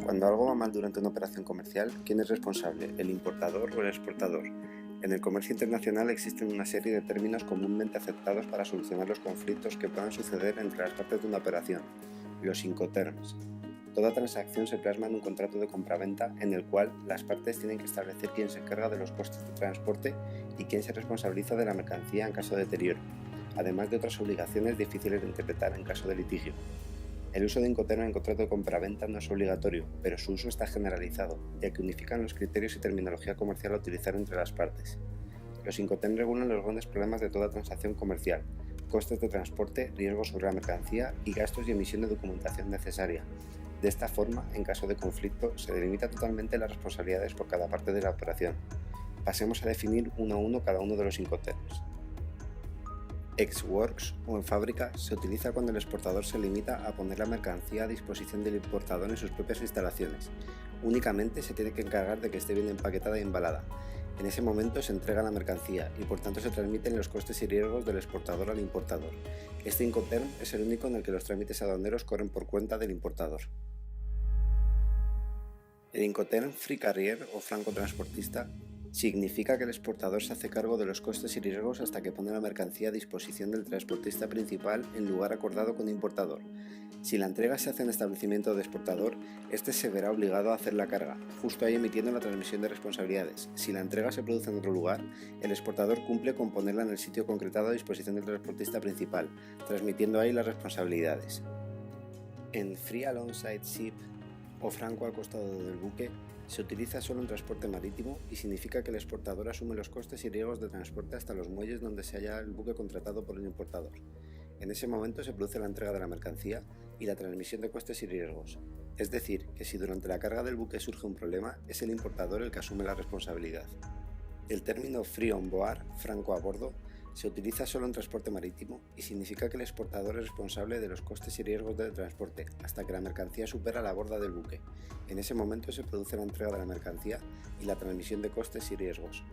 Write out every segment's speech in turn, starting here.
Cuando algo va mal durante una operación comercial, ¿quién es responsable? ¿El importador o el exportador? En el comercio internacional existen una serie de términos comúnmente aceptados para solucionar los conflictos que puedan suceder entre las partes de una operación, los Incoterms. Toda transacción se plasma en un contrato de compraventa en el cual las partes tienen que establecer quién se encarga de los costes de transporte y quién se responsabiliza de la mercancía en caso de deterioro, además de otras obligaciones difíciles de interpretar en caso de litigio. El uso de Incoterm en contrato de compraventa no es obligatorio, pero su uso está generalizado, ya que unifican los criterios y terminología comercial a utilizar entre las partes. Los Incoterm regulan los grandes problemas de toda transacción comercial: costes de transporte, riesgos sobre la mercancía y gastos y emisión de documentación necesaria. De esta forma, en caso de conflicto, se delimita totalmente las responsabilidades por cada parte de la operación. Pasemos a definir uno a uno cada uno de los Incoterms. Ex-works o en fábrica se utiliza cuando el exportador se limita a poner la mercancía a disposición del importador en sus propias instalaciones. Únicamente se tiene que encargar de que esté bien empaquetada y embalada. En ese momento se entrega la mercancía y por tanto se transmiten los costes y riesgos del exportador al importador. Este Incoterm es el único en el que los trámites aduaneros corren por cuenta del importador. El Incoterm Free Carrier o franco-transportista significa que el exportador se hace cargo de los costes y riesgos hasta que pone la mercancía a disposición del transportista principal en lugar acordado con el importador. Si la entrega se hace en establecimiento de exportador, este se verá obligado a hacer la carga, justo ahí emitiendo la transmisión de responsabilidades. Si la entrega se produce en otro lugar, el exportador cumple con ponerla en el sitio concretado a disposición del transportista principal, transmitiendo ahí las responsabilidades. En Free Alongside Ship o franco al costado del buque, se utiliza solo en transporte marítimo y significa que el exportador asume los costes y riesgos de transporte hasta los muelles donde se halla el buque contratado por el importador. En ese momento se produce la entrega de la mercancía y la transmisión de costes y riesgos. Es decir, que si durante la carga del buque surge un problema, es el importador el que asume la responsabilidad. El término Free on Board, franco a bordo, se utiliza solo en transporte marítimo y significa que el exportador es responsable de los costes y riesgos del transporte hasta que la mercancía supera la borda del buque. En ese momento se produce la entrega de la mercancía y la transmisión de costes y riesgos.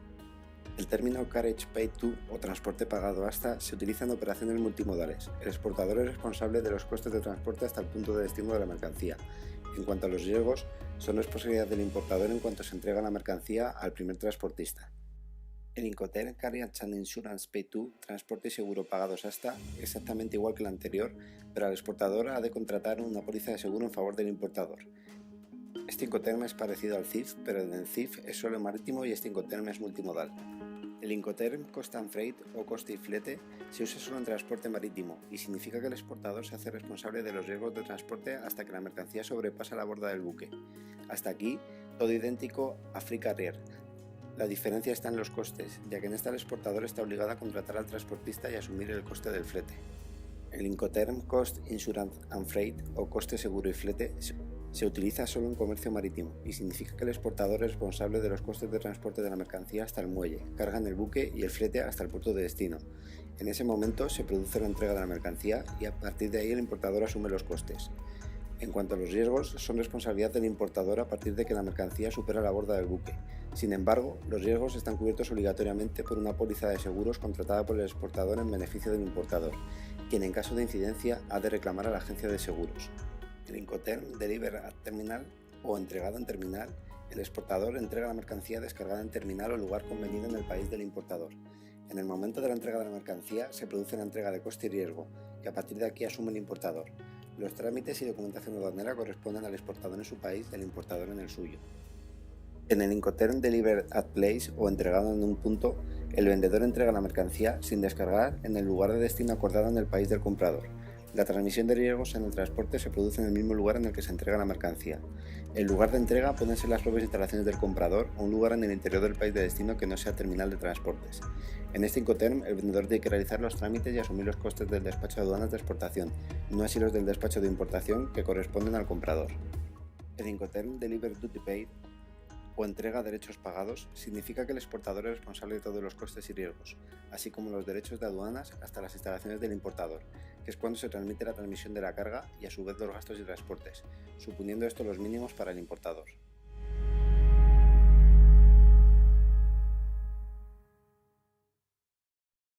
El término Carriage Paid To o transporte pagado hasta se utiliza en operaciones multimodales. El exportador es responsable de los costes de transporte hasta el punto de destino de la mercancía. En cuanto a los riesgos, son responsabilidad del importador en cuanto se entrega la mercancía al primer transportista. El Incoterm Carriage and Insurance Paid To, transporte y seguro pagados hasta, exactamente igual que el anterior, pero el exportador ha de contratar una póliza de seguro en favor del importador. Este Incoterm es parecido al CIF, pero en el CIF es solo marítimo y este Incoterm es multimodal. El Incoterm Cost and Freight o coste y flete se usa solo en transporte marítimo y significa que el exportador se hace responsable de los riesgos de transporte hasta que la mercancía sobrepasa la borda del buque. Hasta aquí, todo idéntico a Free Carrier. La diferencia está en los costes, ya que en esta el exportador está obligado a contratar al transportista y asumir el coste del flete. El Incoterm Cost, Insurance and Freight o coste seguro y flete se utiliza solo en comercio marítimo y significa que el exportador es responsable de los costes de transporte de la mercancía hasta el muelle, carga en el buque y el flete hasta el puerto de destino. En ese momento se produce la entrega de la mercancía y a partir de ahí el importador asume los costes. En cuanto a los riesgos, son responsabilidad del importador a partir de que la mercancía supera la borda del buque. Sin embargo, los riesgos están cubiertos obligatoriamente por una póliza de seguros contratada por el exportador en beneficio del importador, quien en caso de incidencia ha de reclamar a la agencia de seguros. El Incoterm Deliver at Terminal o entregado en terminal, el exportador entrega la mercancía descargada en terminal o lugar convenido en el país del importador. En el momento de la entrega de la mercancía se produce la entrega de coste y riesgo, que a partir de aquí asume el importador. Los trámites y documentación aduanera corresponden al exportador en su país y al importador en el suyo. En el Incoterm Deliver at Place o entregado en un punto, el vendedor entrega la mercancía sin descargar en el lugar de destino acordado en el país del comprador. La transmisión de riesgos en el transporte se produce en el mismo lugar en el que se entrega la mercancía. El lugar de entrega pueden ser las propias instalaciones del comprador o un lugar en el interior del país de destino que no sea terminal de transportes. En este Incoterm, el vendedor tiene que realizar los trámites y asumir los costes del despacho de aduanas de exportación, no así los del despacho de importación que corresponden al comprador. El Incoterm Deliver Duty Paid o entrega derechos pagados significa que el exportador es responsable de todos los costes y riesgos, así como los derechos de aduanas hasta las instalaciones del importador, que es cuando se transmite la transmisión de la carga y a su vez los gastos y transportes, suponiendo esto los mínimos para el importador.